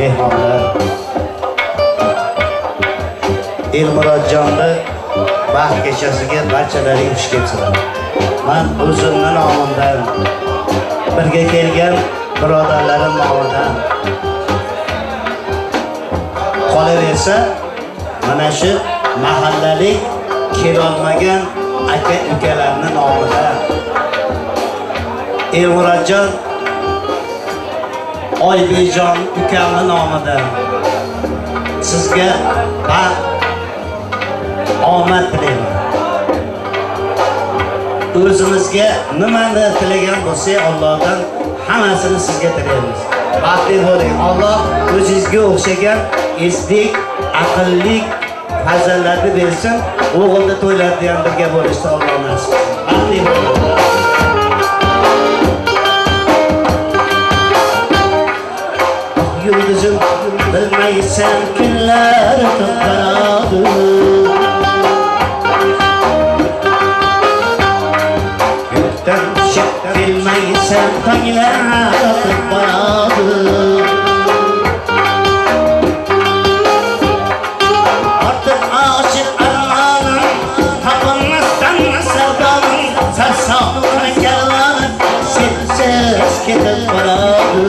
mehmonlar, Elmurodjonni baxt kechasiga barchalaring xush kelsinlar. Men o'zimning nomimdan, birga kelgan birodarlarim nomidan, qolaversa mana shu mahallalik kelolmagan aka-ukalarning nomidan, Elmurodjon Oybejon ukamning nomidan sizga baxt, omad tilayman. O'zimizga nimani tilagan bo'lsak, Allohdan hammasini sizga tilaymiz. Baxtli bo'ling. Alloh o'zingizga o'xshagan eslik, aqllik farzandlarni bersin. O'g'ilni to'ylarda ham birga bo'lishni Alloh nasib qilsin. Baxtli bo'ling. Yulduzim bilmaysan kunlar to'xtadi, yurtdan chiqib bilmaysan tonglar to'xtadi. Ortiq oshiq armonim topilmasdan savdonim, sarson kallanib sensiz ketib boradi.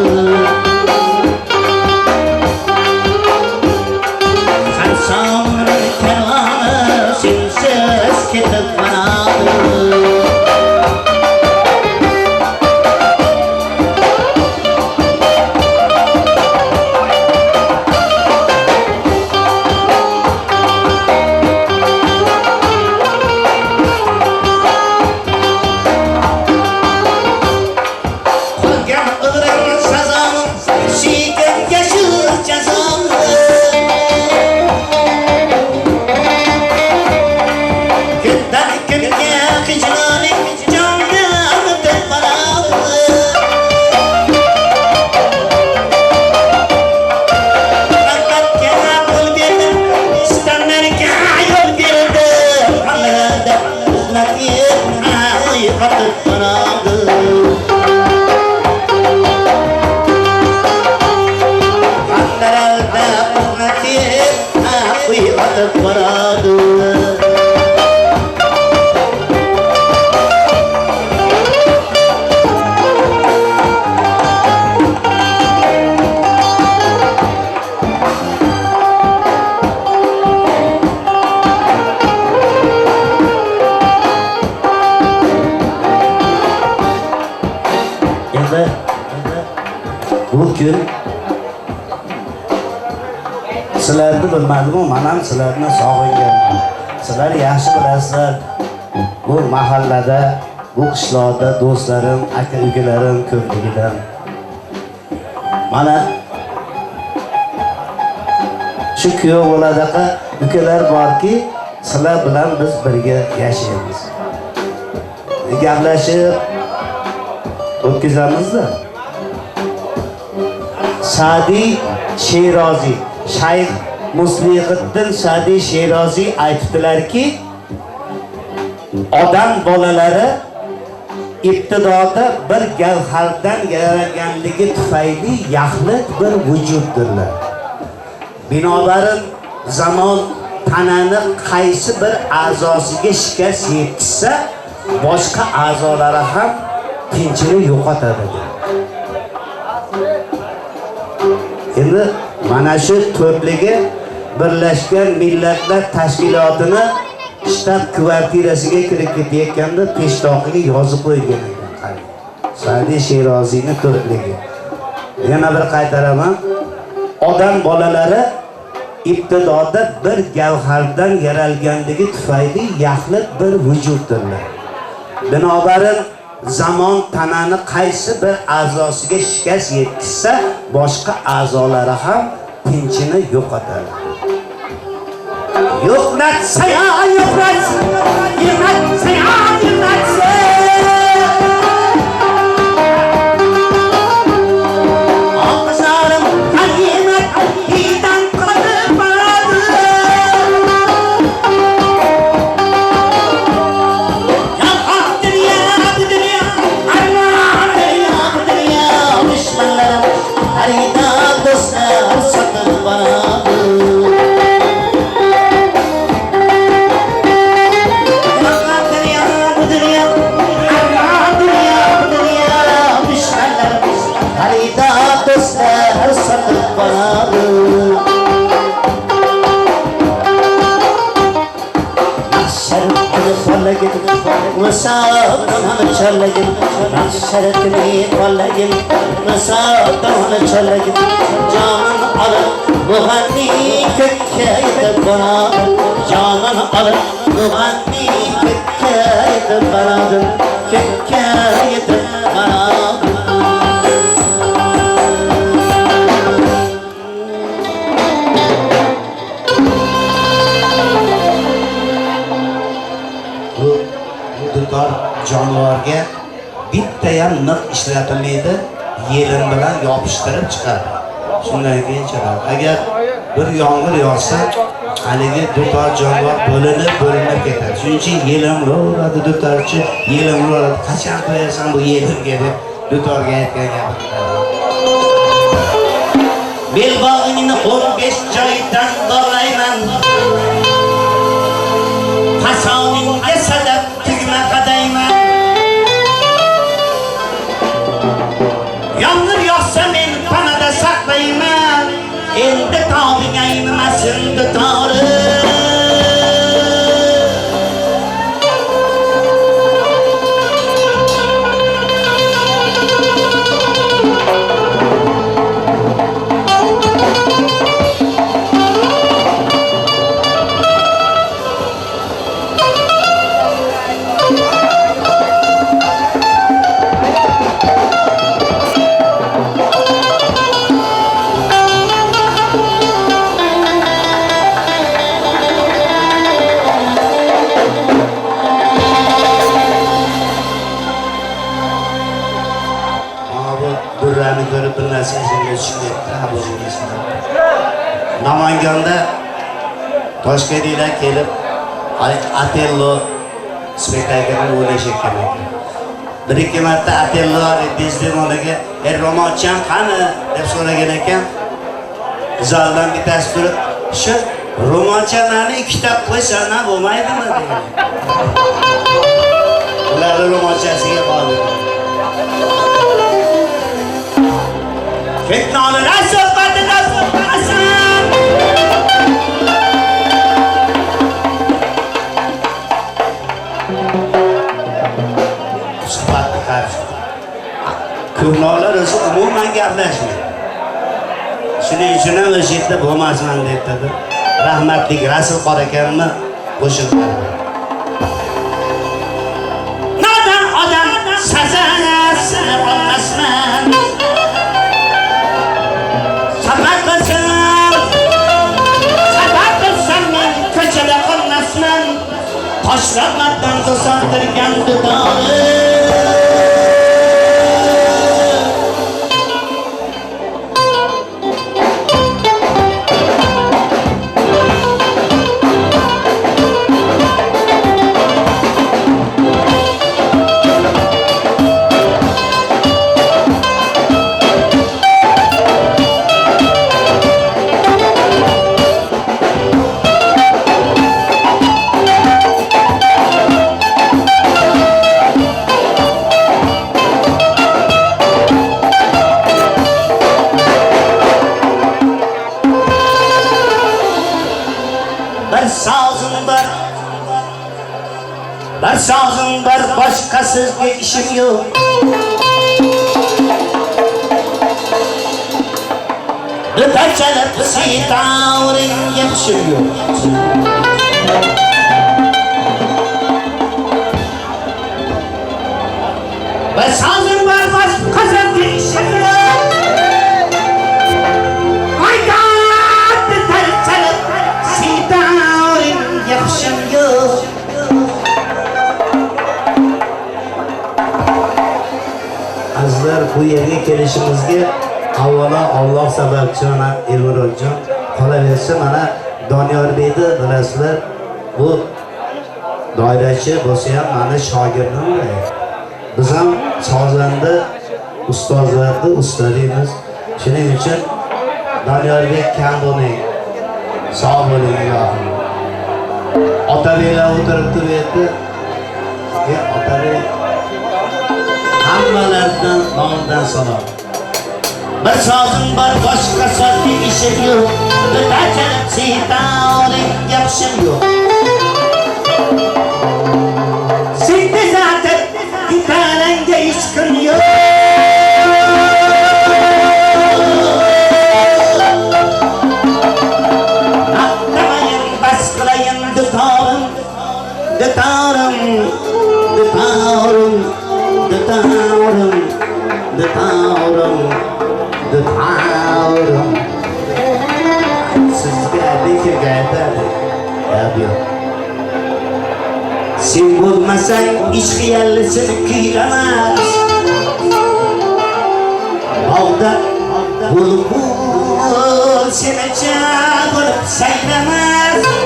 Bu gün sizlarni bilmadim, men ham sizlarni sog'inganman. Sizlar yaxshi bilasizlar. Bu mahallada, bu qishloqda do'stlarim, aka-ukalarim ko'pligidan. Mana shu kuyov bo'ladiqa ukalar borki, sizlar bilan biz birga yashaymiz. Gaplashib o'tkazamizda. Sa'di Sherozi, Shayx Muslihiddin Sa'di Sherozi aytibdilarki, odam bolalari ibtidoda bir gavhardan yaralganligi tufayli yaxlit bir vujuddirlar. Binobarin zamon tanani qaysi bir a'zosiga shikast yetkazsa, boshqa a'zolari ham tinchlik yo'qotadi. Endi mana shu to'pligi Birlashgan Millatlar Tashkilotini shtab kvartirasiga kirib ketayotganda peshtoqiga yozib qo'ygan ekan. Sa'di Sherozining to'pligi. Yana bir qaytaraman. Odam bolalari ibtidoda bir gavhardan yaralganligi tufayli yaxlit bir vujuddirlar. Binobarin zamon tanani qaysi bir a'zosiga shikast yetkazsa, boshqa a'zolari ham tinchini yo'qotadi. Yo'qlatsa, yo'qlatsa, yo'qlatsa, yo'qlatsa. Oqsarim qadimat hidan qilib boradi. Dushmanlarim harida do'stlar qo'llagin musobaqani chollagin sharatini qo'llagin musobaqani chollagin jonim olib muhanni ko'kka yetib boradim jonim olib muhanni ko'kka yetib boradim ko'kka yetib boradim jonivorga bittayam naq ishlatilmaydi, yelin bilan yopishtirib chiqadi. Shundan keyin chiqadi. Agar bir yomg'ir yog'sa, haligi dutor jonivor bo'linib ketadi. Shuning uchun yelin uradi dutorchi, yelin uradi. Qachon qo'yasan bu yelimga deb dutorga aytgan gapi. Belbog'ingni 15 joydan bog'layman. Qasoningga sadab tugma qadayman. Yomg'ir yog'sa men panada saqlayman. Endi tog'ing aynimasin dutori. Namanganda Toshkentdan kelib Atello spektaklini o'ylashayotgan ekan. Bir-ikki marta Atello Desdemonaga ro'molcham qani deb so'ragan ekan. Zaldan bittasi turib, "Shu ro'molchalarni ikkita qo'ysana bo'lmaydimi?" degan. Ular ro'molchasiga qoldi. Fitnalar sohbatida Hasan suhbatni qarshi ko'rnolar o'zi umuman gaplashmaydi. Shuning uchun ham o'sha yerda bo'lmasman deb dedi. Rahmatli Rasul qorakanni qo'shiqlari. Nadan odam sazanasini olmasman. Toshlardan to'santirgan dutori. Bir sazım var, başkasızga işim yok. Dutar çalıp sitavrin yapışım yok. Bir sazım var, başkasızga işim yok. Aydan dutar çalıp sitavrin yapışım yok. Azizlar, bu yerga kelishimizga avvalo Alloh sababchi mana Elmurodjon, qolaversa mana Doniyorbekni bilasizlar, bu doirachi bo'lsa ham mani shogirdim. Biz ham sozanda ustozlarni ustalaymiz. Shuning uchun Doniyorbek kam bo'lmang. Sog' bo'ling ilohim. Otabeklar o'tiribdi bu yerda. Otabek hammalardan nomdan salom. Bir sozim bor, boshqa sozga ishim yo'q. Dutar çalıp sitavrin yapışım yok. dutorim, dutorim, dutorim. Sizga bekirga aytadi. Gap yo'q. Sen bo'lmasang ishq yallisini kuylamas. Bog'da bulbul seni chaqirib saylamas.